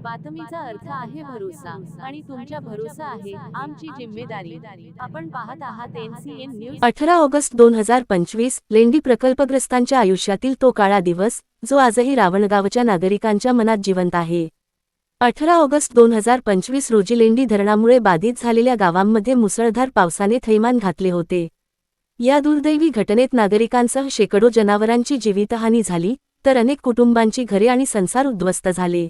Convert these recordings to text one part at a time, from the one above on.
बातमीचा अर्थ आहे भरोसा आणि तुमच्या भरोसा आहे आमची जिम्मेदारी। आपण पाहत आहात NCN न्यूज। 18 ऑगस्ट 2025 लेंडी प्रकल्पग्रस्तांच्या आयुष्यातील तो काळा दिवस जो आजही रावणगावच्या नागरिकांच्या मनात जिवंत आहे। 18 ऑगस्ट 2025 रोजी लेंडी धरणामुळे बाधित झालेल्या गावांमध्ये मुसळधार पावसाने थैमान घातले होते। या दुर्दैवी घटनेत नागरिकांसह शेकडो जनावरांची जीवितहानी झाली तर अनेक कुटुंबांची घरे आणि संसार उद्ध्वस्त झाले।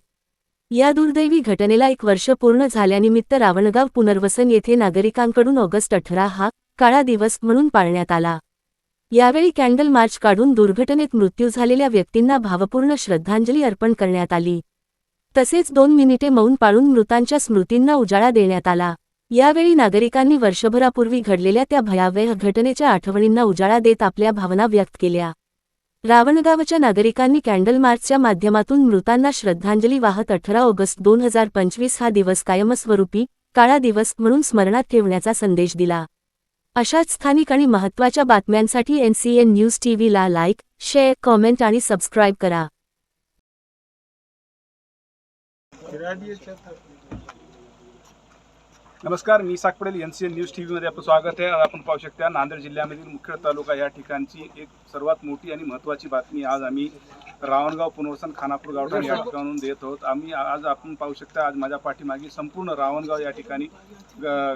या दुर्दैवी घटनेला 1 वर्ष पूर्ण झाल्यानिमित्त रावणगाव पुनर्वसन येथे नागरिकांकडून ऑगस्ट 18 हा काळा दिवस म्हणून पाळण्यात आला। यावेळी कॅन्डल मार्च काढून दुर्घटनेत मृत्यू झालेल्या व्यक्तींना भावपूर्ण श्रद्धांजली अर्पण करण्यात आली। तसेच 2 मिनिटे मौन पाळून मृतांच्या स्मृतींना उजाळा देण्यात आला। यावेळी नागरिकांनी वर्षभरापूर्वी घडलेल्या त्या भयावह घटनेच्या आठवणींना उजाळा देत आपल्या भावना व्यक्त केल्या। रावणगावच्या नागरिकांनी कॅन्डल मार्चच्या माध्यमातून मृतांना श्रद्धांजली वाहत 18 ऑगस्ट 2025 हा दिवस कायमस्वरूपी काळा दिवस म्हणून स्मरणात ठेवण्याचा संदेश दिला। अशाच स्थानिक आणि महत्त्वाच्या बातम्यांसाठी NCN न्यूज TV ला लाईक, शेअर, कमेंट आणि सबस्क्राईब करा। नमस्कार, मी साक पटेल। NCN न्यूज TV मध्ये आपलं स्वागत आहे। आज आपण पाहू शकता नांदेड जिल्ह्यामधील मुखेड तालुका या ठिकाणची एक सर्वात मोठी आणि महत्त्वाची बातमी आज आम्ही रावणगाव पुनर्वसन खानापूर गावठाण या ठिकाणून देत आहोत। आज आपण पाहू शकता आज माझ्या पाठीमागे संपूर्ण रावणगाव या ठिकाणी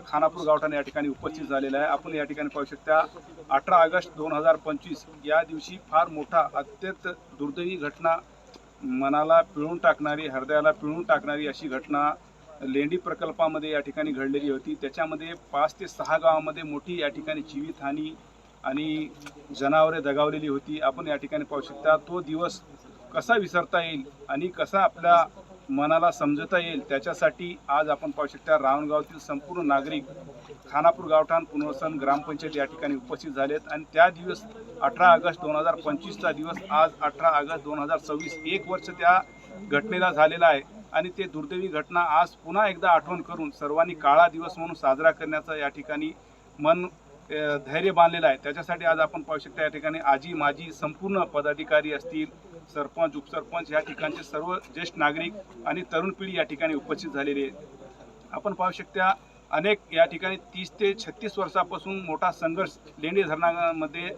खानापूर गावठाण या ठिकाणी उपस्थित झालेला आहे। आपण या ठिकाणी पाहू शकता 18 ऑगस्ट 2025 या दिवशी फार मोठा अत्यंत दुर्दैवी घटना, मनाला पिळून टाकणारी, हृदयाला पिळून टाकणारी अशी घटना लेंडी प्रकल्पामध्ये या ठिकाणी घडलेली होती। त्याच्यामध्ये 5 ते 6 गावांमध्ये मोठी या ठिकाणी जीवितहानी आणि जनावरे दगावलेली होती। आपण या ठिकाणी पाहू शकता तो दिवस कसा विसरता येईल आणि कसा आपल्या मनाला समजता येईल त्याच्यासाठी आज आपण पाहू शकता रावणगावातील संपूर्ण नागरिक खानापूर गावठाण पुनर्वसन ग्रामपंचायत या ठिकाणी उपस्थित झालेत। आणि त्या दिवस 18 ऑगस्ट 2025चा दिवस आज 18 ऑगस्ट 2026 1 वर्ष त्या घटनेला झालेला आहे। आणि ते दुर्दैवी घटना आज पुन्हा एकदा आठवण करून सर्वांनी काळा दिवस म्हणून साजरा करण्याचा या ठिकाणी मन धैर्य बांधलेलं आहे। त्याच्यासाठी आज आपण पाहू शकता या ठिकाणी आजी माजी संपूर्ण पदाधिकारी असतील, सरपंच उपसरपंच या ठिकाणचे सर्व ज्येष्ठ नागरिक आणि तरुण पिढी या ठिकाणी उपस्थित झालेली आहे। आपण पाहू शकता अनेक या ठिकाणी 30 ते 36 वर्षापासून मोठा संघर्ष लेंडी धरणामध्ये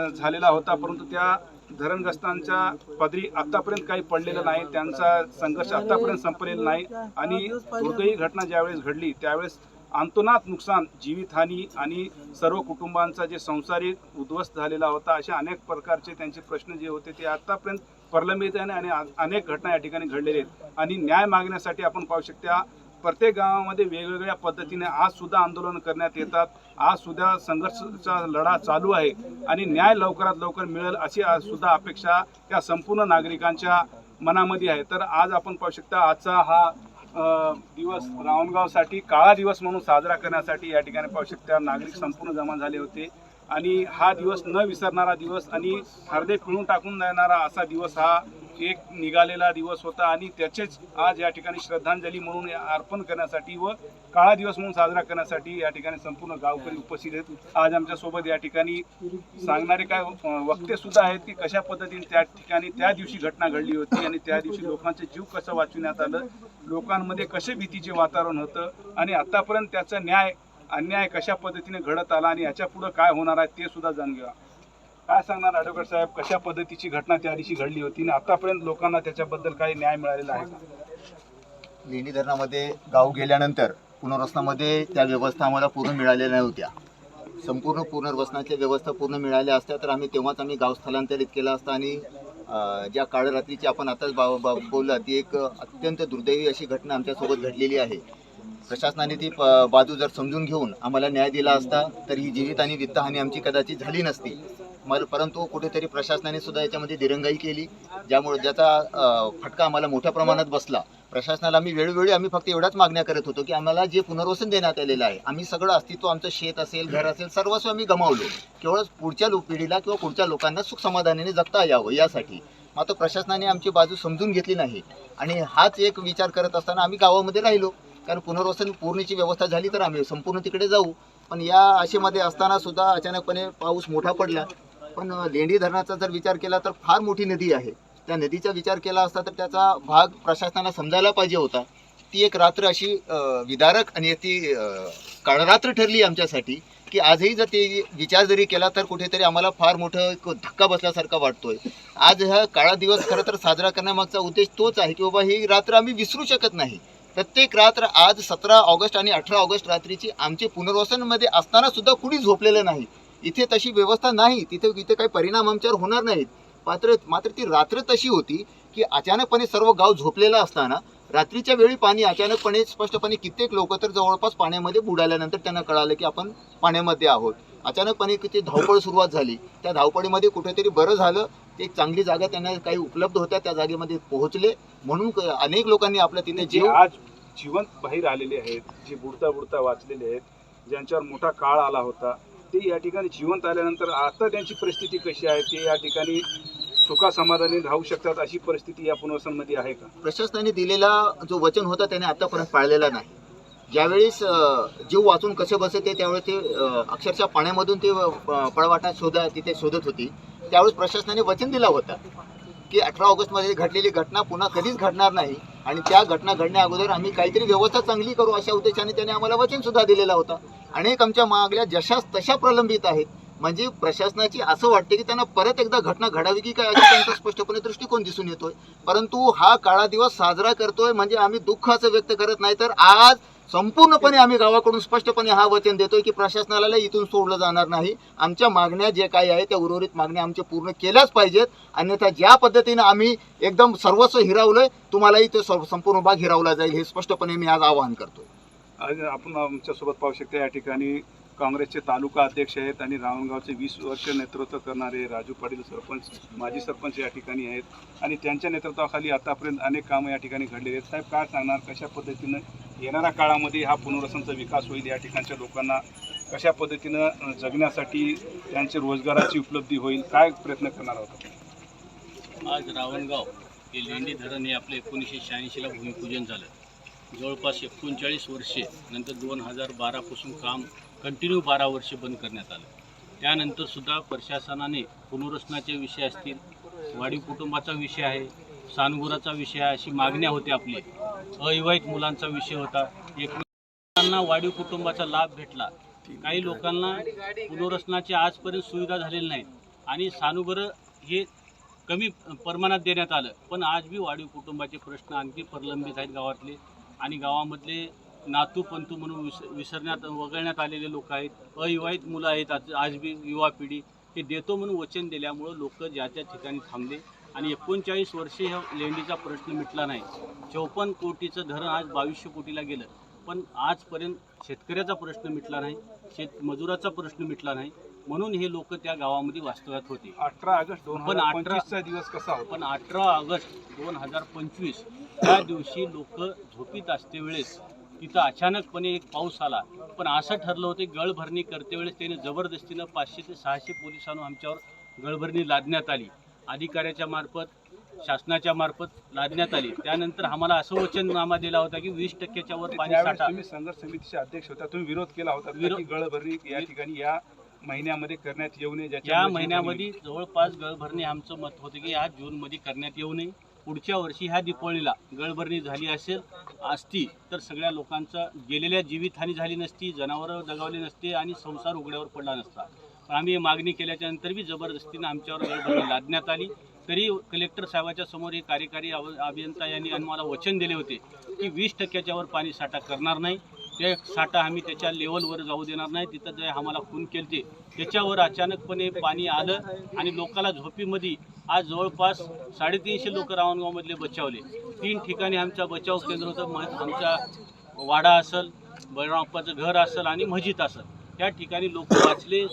झालेला होता, परंतु त्या धरणग्रस्तांच्या पदरी आतापर्यंत काही पडलेलं नाही, त्यांचा संघर्ष आतापर्यंत संपलेला नाही। आणि दुर्दैवी घटना ज्यावेळेस घडली त्यावेळेस अंतोनात नुकसान, जीवितहानी आणि सर्व कुटुंबांचा जे संसारिक उद्ध्वस्त झालेला होता, अशा अनेक प्रकारचे त्यांचे प्रश्न जे होते ते आतापर्यंत प्रलंबित आहे आणि अनेक घटना या ठिकाणी घडलेल्या आहेत। आणि न्याय मागण्यासाठी आपण पाहू शकता प्रत्येक गावामध्ये वेगवेगळ्या पद्धतीने आज सुद्धा आंदोलन करण्यात येतात, आज सुद्धा संघर्षाचा लढा चालू आहे आणि न्याय लवकरात लवकर मिळेल अशी आज सुद्धा अपेक्षा त्या संपूर्ण नागरिकांच्या मनामध्ये आहे। तर आज आपण पाहू शकता आजचा हा दिवस रावणगावसाठी काळा दिवस म्हणून साजरा करण्यासाठी या ठिकाणी पाहू शकता नागरिक संपूर्ण जमा झाले होते। आणि हा दिवस न विसरणारा दिवस आणि हृदय पिळून टाकून देणारा असा दिवस हा एक निघालेला दिवस होता आणि त्याचेच आज या ठिकाणी श्रद्धांजली म्हणून अर्पण करण्यासाठी व काळा दिवस म्हणून साजरा करण्यासाठी या ठिकाणी संपूर्ण गावकरी उपस्थित आहेत। आज आमच्यासोबत या ठिकाणी सांगणारे काय वक्ते सुद्धा आहेत की कशा पद्धतीने त्या ठिकाणी त्या दिवशी घटना घडली होती आणि त्या दिवशी लोकांचे जीव कसं वाचविण्यात आलं, लोकांमध्ये कसे भीतीचे वातावरण होतं आणि आतापर्यंत त्याचा न्याय अन्याय कशा पद्धतीने घडत आला आणि याच्या पुढे काय होणार आहे ते सुद्धा जाणून घ्या। काय सांगणार ॲडव्होकेट साहेब, कशा पद्धतीची घटना त्या दिवशी घडली होती आणि आतापर्यंत लोकांना त्याच्याबद्दल काही न्याय मिळालेला आहे का? लेंडी धरणामध्ये गाव गेल्यानंतर पुनर्वसनामध्ये त्या व्यवस्था आम्हाला पूर्ण मिळालेल्या नव्हत्या। संपूर्ण पुनर्वसनाच्या व्यवस्था पूर्ण मिळाल्या असत्या तर आम्ही गाव स्थलांतरित केलं असतं। आणि ज्या काळरात्रीची आपण आताच बोलला ती एक अत्यंत दुर्दैवी अशी घटना आमच्यासोबत घडलेली आहे। प्रशासनाने ती बाजू जर समजून घेऊन आम्हाला न्याय दिला असता तर ही जीवित आणि वित्तहानी आमची कदाचित झाली नसती। परंतु कुठेतरी प्रशासनाने सुद्धा याच्यामध्ये दिरंगाई केली, ज्याचा फटका आम्हाला मोठ्या प्रमाणात बसला। प्रशासनाला आम्ही फक्त एवढ्याच मागण्या करत होतो की आम्हाला जे पुनर्वसन देण्यात आलेलं आहे, आम्ही सगळं अस्तित्व, आमचं शेत असेल, घर असेल, सर्वस्व आम्ही गमावलो, केवळ पुढच्या पिढीला किंवा पुढच्या लोकांना सुख समाधानाने जगता यावं यासाठी। मात्र प्रशासनाने आमची बाजू समजून घेतली नाही आणि हाच एक विचार करत असताना आम्ही गावामध्ये राहिलो, कारण पुनर्वसन पूर्णची व्यवस्था झाली तर आम्ही संपूर्ण तिकडे जाऊ। पण या आशेमध्ये असताना सुद्धा अचानकपणे पाऊस मोठा पडला। पण लेंडी धरणाचा जर विचार केला तर फार मोठी नदी आहे त्या नदीचा विचार केला असता तर त्याचा भाग प्रशासनाला समजायला पाहिजे होता. ती एक रात्र अशी विदारक आणि ती काळरात्र ठरली आमच्यासाठी की आजही जर ते विचार जरी केला तर कुठेतरी आम्हाला फार मोठं एक धक्का बसल्यासारखा वाटतोय. आज हा काळा दिवस खरं तर साजरा करण्यामागचा उद्देश तोच आहे की बाबा ही रात्र आम्ही विसरू शकत नाही. प्रत्येक रात्र आज 17 ऑगस्ट आणि 18 ऑगस्ट रात्रीची आमचे पुनर्वसनमध्ये असताना सुद्धा कुणी झोपलेलं नाही. इथे तशी व्यवस्था नाही, इथे काही परिणाम आमच्यावर होणार नाहीत. मात्र ती रात्र तशी होती की अचानकपणे सर्व गाव झोपलेलं असताना रात्रीच्या वेळी पाणी अचानकपणे स्पष्टपणे कित्येक लोक तर जवळपास पाण्यामध्ये बुडाल्यानंतर त्यांना कळालं की आपण पाण्यामध्ये आहोत. अचानकपणे किती धावपळ सुरुवात झाली. त्या धावपळीमध्ये कुठेतरी बरं झालं, एक चांगली जागा त्यांना काही उपलब्ध होत्या, त्या जागेमध्ये पोहोचले. म्हणून अनेक लोकांनी आपल्या तिथे जे जीव आज जिवंत बाहेर आलेले आहेत, जे बुडता वाचलेले आहेत, ज्यांच्यावर मोठा काळ आला होता, ते या ठिकाणी जिवंत आल्यानंतर आता त्यांची परिस्थिती कशी आहे? ते या ठिकाणी सुखा समाधानी राहू शकतात अशी परिस्थिती या पुनर्वसनमध्ये आहे का? प्रशासनाने दिलेला जो वचन होता त्याने आतापर्यंत पाळलेला नाही. ज्यावेळेस जीव वाचून कसे बसे ते त्यावेळेस ते अक्षरशः पाण्यामधून ते पळवाटा तिथे शोधत होती. त्यावेळेस प्रशासनाने वचन दिला होता की 18 ऑगस्टमध्ये घडलेली घटना पुन्हा कधीच घडणार नाही आणि त्या घटना घडण्या अगोदर आम्ही काहीतरी व्यवस्था चांगली करू अशा उद्देशाने त्याने आम्हाला वचन सुद्धा दिलेला होता. अनेक आमच्या मागल्या जशाच तशा प्रलंबित आहेत. म्हणजे प्रशासनाची असं वाटते की त्यांना परत एकदा घटना घडावी की काय असा त्यांचा स्पष्टपणे दृष्टिकोन दिसून येतोय. परंतु हा काळा दिवस साजरा करतोय म्हणजे आम्ही दुःख असं व्यक्त करत नाही, तर आज संपूर्णपणे आम्ही गावाकडून स्पष्टपणे हा वचन देतोय की प्रशासनाला इथून सोडलं जाणार नाही. आमच्या मागण्या जे काही आहे त्या उर्वरित मागण्या आमच्या पूर्ण केल्याच पाहिजेत. अन्यथा ज्या पद्धतीनं आम्ही एकदम सर्वस्व हिरावलंय तुम्हालाही ते संपूर्ण भाग हिरावला जाईल हे स्पष्टपणे मी आज आवाहन करतोय. आज आपण आमच्यासोबत पाहू शकता या ठिकाणी काँग्रेसचे तालुका अध्यक्ष आहेत आणि रावणगावचे 20 वर्ष नेतृत्व करणारे राजू पाटील सरपंच, माजी सरपंच या ठिकाणी आहेत आणि त्यांच्या नेतृत्वाखाली आतापर्यंत अनेक कामं या ठिकाणी घडलेली आहेत. साहेब, काय सांगणार, कशा पद्धतीनं येणाऱ्या काळामध्ये हा पुनर्वसनचा विकास होईल, या ठिकाणच्या लोकांना कशा पद्धतीनं जगण्यासाठी त्यांचे रोजगाराची उपलब्धी होईल, काय प्रयत्न करणार आहोत? आज रावणगाव हे लेंडी धरण हे आपलं 1986ला भूमिपूजन झालं. जवळपास 39 वर्षे नंतर 2012पासून काम कंटिन्यू 12 वर्षे बंद करण्यात आलं. त्यानंतरसुद्धा प्रशासनाने पुनर्वसनाचे विषय असतील, वाढीव कुटुंबाचा विषय आहे, सानुगुराचा विषय आहे, अशी मागण्या होत्या. आपले अविवाहित मुलांचा विषय होता. एक लोकांना वाढीव कुटुंबाचा लाभ भेटला, काही लोकांना पुनर्वसनाची आजपर्यंत सुविधा झालेली नाहीत आणि सानुग्रह हे कमी प्रमाणात देण्यात आलं. पण आज बी वाढीव कुटुंबाचे प्रश्न आणखी प्रलंबित आहेत गावातले आणि गावामधले नातू पंतू म्हणून वगळण्यात आलेले लोक आहेत, अविवाहित मुलं आहेत. आज बी युवा पिढी हे देतो म्हणून वचन दिल्यामुळं लोक ज्या त्या ठिकाणी थांबले आणि 39 वर्षे ह्या लेंडीचा प्रश्न मिटला नाही. 54 कोटीचं धरण आज 2200 कोटीला गेलं, पण आजपर्यंत शेतकऱ्याचा प्रश्न मिटला नाही, शेतमजुराचा प्रश्न मिटला नाही. म्हणून हे लोक त्या गावामध्ये वास्तव्यात होते. 18 ऑगस्ट 2025चा दिवस कसा होता? पण 18 ऑगस्ट 2025 त्या दिवशी लोक झोपीत असते वेळेस तिथं अचानकपणे एक पाऊस आला. पण असं ठरलं होतं गळभरणी करते वेळेस त्याने जबरदस्तीनं 500 ते 600 पोलिसांना आमच्यावर गळभरणी लादण्यात आली. अधिकाऱ्याच्या मार्फत, शासनाच्या मार्फत लादण्यात आली. त्यानंतर आम्हाला असं वचननामा दिला होता की 20% वर पाणी साठा. तुम्ही संघर्ष समितीचे अध्यक्ष होता, तुम्ही विरोध केला होता की गळभरणी या ठिकाणी या महिन्यामध्ये करण्यात येऊ नये? या महिन्यामध्ये जवळपास गळभरणी आमचं मत होतं की या जूनमध्ये करण्यात येऊ नये. पुढच्या वर्षी ह्या दीपावळीला गळभरणी झाली असती तर सगळ्या लोकांचा गेलेल्या जीवितहानी झाली नसती, जनावरं दगावली नसते आणि संसार उघड्यावर पडला नसता. पण आम्ही मागणी केल्याच्या नंतर बी जबरदस्तीनं आमच्यावर गळभरणी लादण्यात आली. तरी कलेक्टर साहेबाच्या समोर हे कार्यकारी अभियंता यांनी आम्हाला वचन दिले होते की 20% वर पाणी साठा करणार नाही. ते साठा आम्ही त्याच्या लेवलवर जाऊ देणार नाही. तिथं जे आम्हाला खून केलते त्याच्यावर अचानकपणे पाणी आलं आणि लोकांना झोपीमध्ये आज जवळपास 350 लोक रावणगावमधले बचावले. 3 ठिकाणी आमचा बचाव केंद्र होतं. आमचा वाडा असेल, बळरावप्पाचं घर असेल आणि मस्जिद असेल, त्या ठिकाणी लोक वाचले.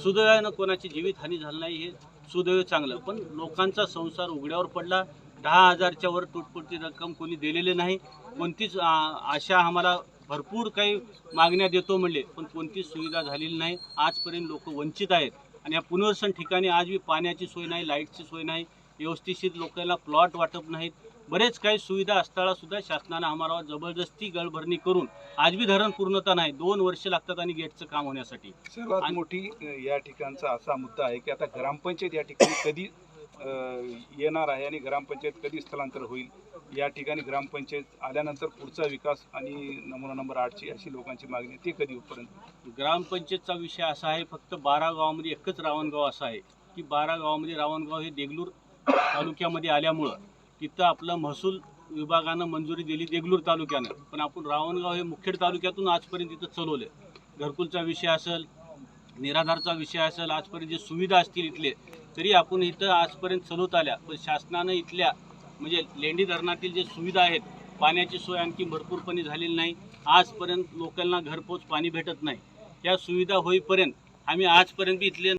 सुदैवानं कोणाची जीवितहानी झाली नाही, हे सुदैव चांगलं. पण लोकांचा संसार उघड्यावर पडला. 10,000च्या वर तुटपुटी रक्कम कोणी दिलेली नाही. कोणतीच आशा आम्हाला भरपूर काही मागण्या देतो म्हणले, पण कोणतीच सुविधा झालेली नाही. आजपर्यंत लोक वंचित आहेत आणि या पुनर्वसन ठिकाणी आज बी पाण्याची सोय नाही, लाईटची सोय नाही, व्यवस्थित लोकांना प्लॉट वाटप नाहीत. बरेच काही सुविधा असताना सुद्धा शासनानं आम्हाला जबरदस्ती गळभरणी करून आज बी धरण पूर्णता नाही. 2 वर्ष लागतात आणि गेटचं काम होण्यासाठी. सर्वात मोठी या ठिकाणचा असा मुद्दा आहे की आता ग्रामपंचायत या ठिकाणी कधी येणार आहे आणि ग्रामपंचायत कधी स्थलांतर होईल, या ठिकाणी ग्रामपंचायत आल्यानंतर पुढचा विकास आणि नमुना नंबर 8ची अशी लोकांची मागणी आहे, ती कधी होईपर्यंत? ग्रामपंचायतचा विषय असा आहे, फक्त 12 गावामध्ये एकच रावणगाव असं आहे की 12 गावामध्ये रावणगाव हे देगलूर तालुक्यामध्ये आल्यामुळं तिथं आपलं महसूल विभागानं मंजुरी दिली देगलूर तालुक्यानं, पण आपण रावणगाव हे मुखेड तालुक्यातून आजपर्यंत तिथं चालवलं. घरकुलचा विषय असेल, निराधारचा विषय असेल, आजपर्यंत जे सुविधा असतील इथले तरी आपण इथं आजपर्यंत चालवत आल्या, पण शासनानं इथल्या म्हणजे लेंडी धरणातील जे सुविधा आहेत, पाण्याची सोय आणखी भरपूरपणे झालेली नाही. आजपर्यंत लोकांना घरपोच पाणी भेटत नाही. या सुविधा होईपर्यंत आम्ही आजपर्यंत इथले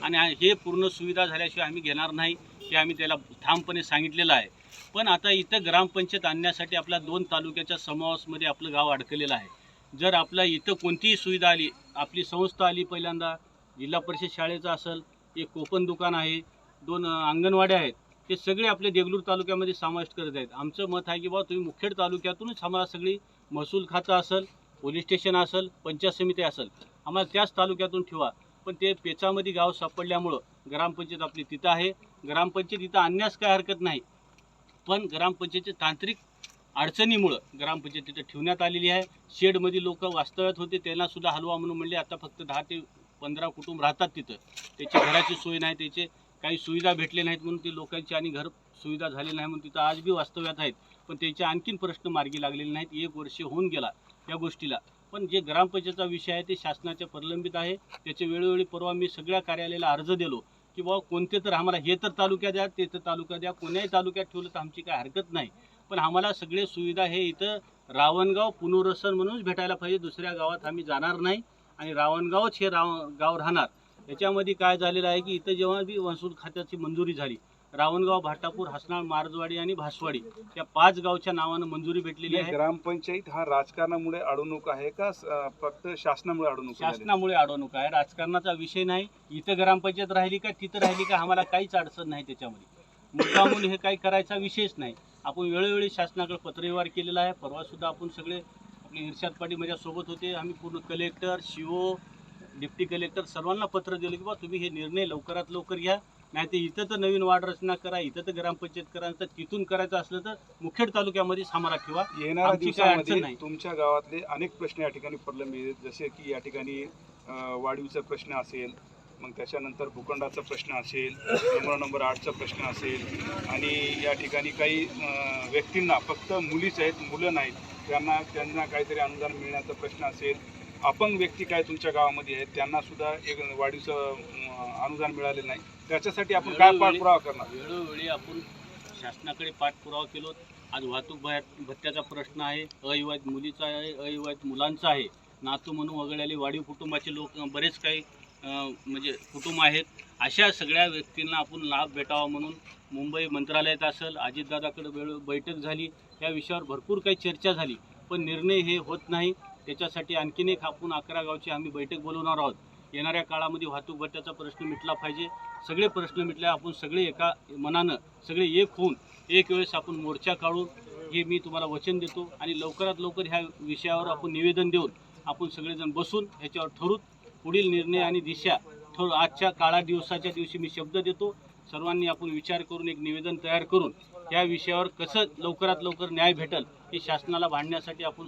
आणि हे पूर्ण सुविधा झाल्याशिवाय आम्ही घेणार नाही की आम्ही त्याला ठामपणे सांगितलेलं आहे. पण आता इथं ग्रामपंचायत आणण्यासाठी आपल्या 2 तालुक्याच्या समावेशमध्ये आपलं गाव अडकलेलं आहे. जर आपल्या इथं कोणतीही सुविधा आली, आपली संस्था आली, पहिल्यांदा जिल्हा परिषद शाळेचं असेल, एक कोकण दुकान आहे, 2 अंगणवाड्या आहेत, ते सगळे आपले देगलूर तालुक्यामध्ये समाविष्ट करत आहेत. आमचं मत आहे की बाबा तुम्ही मुखेड तालुक्यातूनच आम्हाला सगळी महसूल खातं असेल, पोलीस स्टेशन असेल, पंचायत समिती असेल, आम्हाला त्याच तालुक्यातून ठेवा. पण ते पेचामध्ये गाव सापडल्यामुळं ग्रामपंचायत आपली तिथं आहे. ग्रामपंचायत इथं आणण्यास काय हरकत नाही, पण ग्रामपंचायतच्या तांत्रिक अडचणीमुळं ग्रामपंचायत तिथं ठेवण्यात आलेली आहे. शेडमध्ये लोक वास्तव्यात होते, त्यांना सुद्धा हलवा म्हणून म्हणले. आता फक्त 10 ते 15 कुटुंब राहतात तिथं. त्याची घराची सोय नाही, त्याचे काही सुविधा भेटले नाहीत म्हणून ते लोकांची आणि घर सुविधा झाली नाही म्हणून तिथं आज बी वास्तव्यात आहेत. पण त्याचे आणखीन प्रश्न मार्गी लागलेले नाहीत. 1 वर्ष होऊन गेला या गोष्टीला. पण जे ग्रामपंचायतचा विषय आहे ते शासनाच्या प्रलंबित आहे. त्याचे वेळोवेळी परवा मी सगळ्या कार्यालयाला अर्ज दिलो की बाबा कोणते तर आम्हाला हे तर तालुक्यात द्या, ते तर तालुक्यात द्या, कोण्याही तालुक्यात ठेवलं तर आमची काय हरकत नाही, पण आम्हाला सगळे सुविधा हे इथं रावणगाव पुनर्वसन म्हणूनच भेटायला पाहिजे. दुसऱ्या गावात आम्ही जाणार नाही आणि रावणगावच हे गाव राहणार. याच्यामध्ये काय झालेलं आहे की इथं जेव्हा बी महसूल खात्याची मंजुरी झाली, रावणगाव, भाटापूर, हसनाळ, मारजवाडी आणि भासवाडी या 5 गावच्या नावानं मंजुरी भेटलेली आहे. ग्रामपंचायत हा राजकारणामुळे अडवणूक आहे का फक्त शासनामुळे अडवणूक? शासनामुळे अडवणूक आहे, राजकारणाचा विषय नाही. इथं ग्रामपंचायत राहिली का तिथं राहिली का आम्हाला काहीच अडचण नाही त्याच्यामध्ये. मुद्दामून हे काही करायचा विषयच नाही. आपण वेळोवेळी शासनाकडे पत्रव्यवहार केलेला आहे. परवासुद्धा आपण सगळे आपले इर्शाद पाटील माझ्यासोबत होते. आम्ही पूर्ण कलेक्टर, शिओ, डिप्टी कलेक्टर सर्वांना पत्र दिलं की बा तुम्ही हे निर्णय लवकरात लवकर घ्या, नाही तर इथं तर नवीन वार्ड रचना करा, इथं तर ग्रामपंचायत करा, तर तिथून करायचं असलं तर मुखेड तालुक्यामध्येच आम्हाला ठेवा. येणाऱ्या आमची काय अडचण दिवसामध्ये नाही. तुमच्या गावातले अनेक प्रश्न या ठिकाणी प्रलंबित आहेत, जसे की या ठिकाणी वाढीवचा प्रश्न असेल, मग त्याच्यानंतर भूखंडाचा प्रश्न असेल, नमुना नंबर 8चा प्रश्न असेल आणि या ठिकाणी काही व्यक्तींना फक्त मुलीच आहेत, मुलं नाहीत, त्यांना काहीतरी अनुदान मिळण्याचा प्रश्न असेल. अपंग व्यक्ती काय तुमच्या गावामध्ये आहेत, त्यांना सुद्धा एक वाढीवचं अनुदान मिळालेलं नाही. त्याच्यासाठी आपण काय पाठपुरावा करणार? वेळोवेळी आपण शासनाकडे पाठपुरावा केलो. आज वाहतूक भत्त्याचा प्रश्न आहे, अविवाहित मुलीचा आहे, अविवाहित मुलांचा आहे. नातू म्हणून वगळलेले वाढीव कुटुंबाचे लोक बरेच काही म्हणजे कुटुंब आहेत. अशा सगळ्या व्यक्तींना आपण लाभ भेटावा म्हणून मुंबई मंत्रालयात असेल, अजितदादाकडे बैठक झाली, या विषयावर भरपूर काही चर्चा झाली, पण निर्णय हे होत नाही. त्याच्यासाठी आणखीन एक आपण 11 गावची आम्ही बैठक बोलवणार आहोत. येणाऱ्या काळामध्ये वाहतूक भत्त्याचा प्रश्न मिटला पाहिजे. सगळे प्रश्न मिटले, आपण सगळे एका मनानं सगळे एक होऊन एक वेळेस आपण मोर्चा काढू, हे मी तुम्हाला वचन देतो. आणि लवकरात लवकर ह्या विषयावर आपण निवेदन देऊन आपण सगळेजण बसून ह्याच्यावर ठरवू. पुढील निर्णय आणि दिशा आजच्या काळा दिवसाच्या दिवशी मी शब्द देतो, सर्वांनी आपण विचार करून एक निवेदन तयार करून या विषयावर कसं लवकरात लवकर न्याय भेटेल हे शासनाला भांडण्यासाठी आपण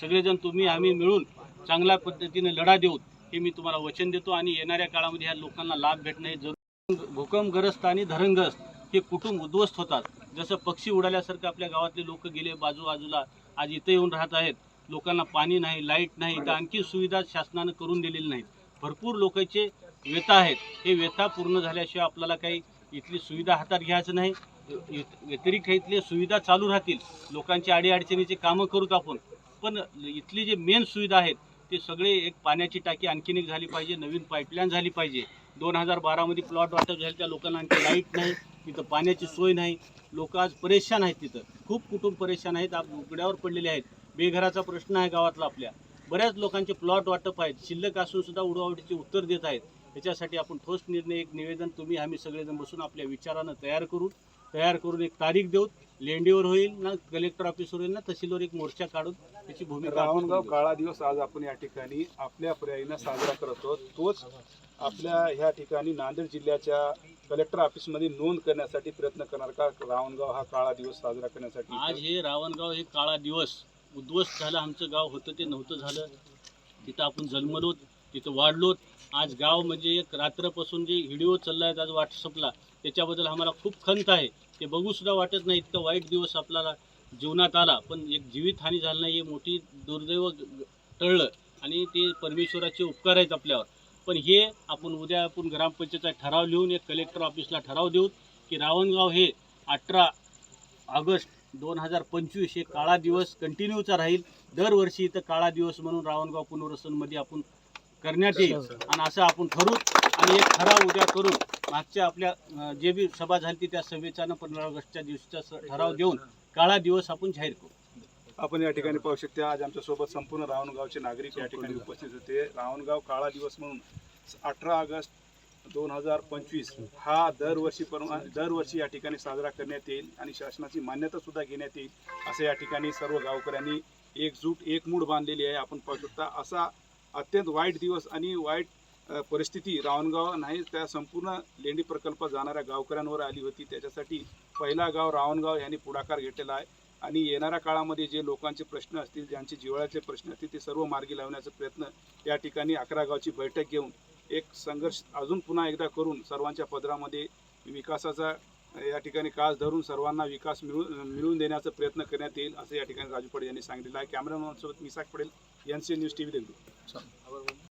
सगळेजण तुम्ही आम्ही मिळून चांगल्या पद्धतीने लढा देऊ, हे मी तुम्हाला वचन देतो. आणि येणाऱ्या काळामध्ये ह्या लोकांना लाभ भेटणे जरूर. भूकंपग्रस्त आणि धरणग्रस्त हे कुटुंब उद्ध्वस्त होतात. जसं पक्षी उडाल्यासारखं आपल्या गावातले लोक गेले बाजूबाजूला आज इथं येऊन राहत आहेत. लोकांना पाणी नाही, लाईट नाही, तर आणखी सुविधा शासनानं करून दिलेली नाहीत. भरपूर लोकांचे व्यथा आहेत. हे व्यथा पूर्ण झाल्याशिवाय आपल्याला काही इथली सुविधा हातात घ्यायचं नाही. व्यतिरिक्त इथल्या सुविधा चालू राहतील, लोकांची अडीअडचणीचे कामं करूत आपण, पण इथली जे मेन सुविधा आहेत ते सगळे एक पाण्याची टाकी आणखीन एक झाली पाहिजे, नवीन पाईपलाईन झाली पाहिजे. 2012मध्ये प्लॉट वाटप झाले, त्या लोकांना आणखी लाईट नाही, तिथं पाण्याची सोय नाही. लोक आज परेशान आहेत, तिथं खूप कुटुंब परेशान आहेत, आज उघड्यावर पडलेले आहेत. बेघराचा प्रश्न आहे गावातला. आपल्या बऱ्याच लोकांचे प्लॉट वाटप आहेत, शिल्लक असून सुद्धा उडवाउडीचे उत्तर देत आहेत. याच्यासाठी आपण ठोस निर्णय, एक निवेदन तुम्ही आम्ही सगळेजण बसून आपल्या विचारानं तयार करून एक तारीख देऊ. लेंडीवर होईल ना, कलेक्टर ऑफिसवर होईल ना, तहसीलवर एक मोर्चा काढून त्याची भूमिका. रावणगाव काळा दिवस आज आपण या ठिकाणी आपल्या पर्यायीनं साजरा करतो. तोच आपल्या ह्या ठिकाणी नांदेड जिल्ह्याच्या कलेक्टर ऑफिसमध्ये नोंद करण्यासाठी प्रयत्न करणार का रावणगाव हा काळा दिवस साजरा करण्यासाठी? आज हे रावणगाव हे काळा दिवस उद्ध्वस्त झालं. आमचं गाव होतं ते नव्हतं झालं. तिथं आपण जन्मलोत, तिथं वाढलोत. आज गाव म्हणजे एक रात्रपासून जे व्हिडिओ चालला आहे आज व्हॉट्सअपला, त्याच्याबद्दल आम्हाला खूप खंत आहे. ते बघूसुद्धा वाटत नाही, इतकं वाईट दिवस आपल्याला जीवनात आला. पण एक जीवितहानी झाली नाही, हे मोठी दुर्दैव टळलं आणि ते परमेश्वराचे उपकार आहेत आपल्यावर. पण हे आपण ग्रामपंचायतचा ठराव लिहून एक कलेक्टर ऑफिसला ठराव देऊ की रावणगाव हे 18 ऑगस्ट 2025 हे काळा दिवस कंटिन्यूचा राहील. दरवर्षी इथं काळा दिवस म्हणून रावणगाव पुनर्वसनमध्ये आपण करण्यात येईल आणि असं आपण ठरवू. आणि एक ठराव उद्या करून मागच्या आपल्या जे बी सभा झाली त्या सभेचा 15 ऑगस्टच्या दिवशीचा ठराव देऊन काळा दिवस आपण जाहीर करू. आपण या ठिकाणी पाहू शकता आज आमच्यासोबत संपूर्ण रावणगावचे नागरिक या ठिकाणी उपस्थित होते. रावणगाव काळा दिवस म्हणून 18 ऑगस्ट 2025 हा दरवर्षी या ठिकाणी साजरा करण्यात येईल आणि शासनाची मान्यता सुद्धा घेण्यात येईल असं या ठिकाणी सर्व गावकऱ्यांनी एकमूड बांधलेली आहे. आपण पाहू शकता असा अत्यंत वाईट दिवस आणि वाईट परिस्थिती रावणगाव नाही त्या संपूर्ण लेंडी प्रकल्पात जाणाऱ्या गावकऱ्यांवर आली होती. त्याच्यासाठी पहिला गाव रावणगाव यांनी पुढाकार घेतलेला आहे आणि येणाऱ्या काळामध्ये जे लोकांचे प्रश्न असतील, ज्यांचे जिव्हाळ्याचे प्रश्न असतील ते सर्व मार्गी लावण्याचा प्रयत्न या ठिकाणी 11 गावची बैठक घेऊन एक संघर्ष अजून पुन्हा एकदा करून सर्वांच्या पदरामध्ये विकासाचा या ठिकाणी कास धरून सर्वांना विकास मिळवून देण्याचा प्रयत्न करण्यात येईल असं या ठिकाणी राजू पडेल यांनी सांगितलेलं आहे. कॅमेरामॅनसोबत मिसाक पडेल, NCN न्यूज TV, देगलूर.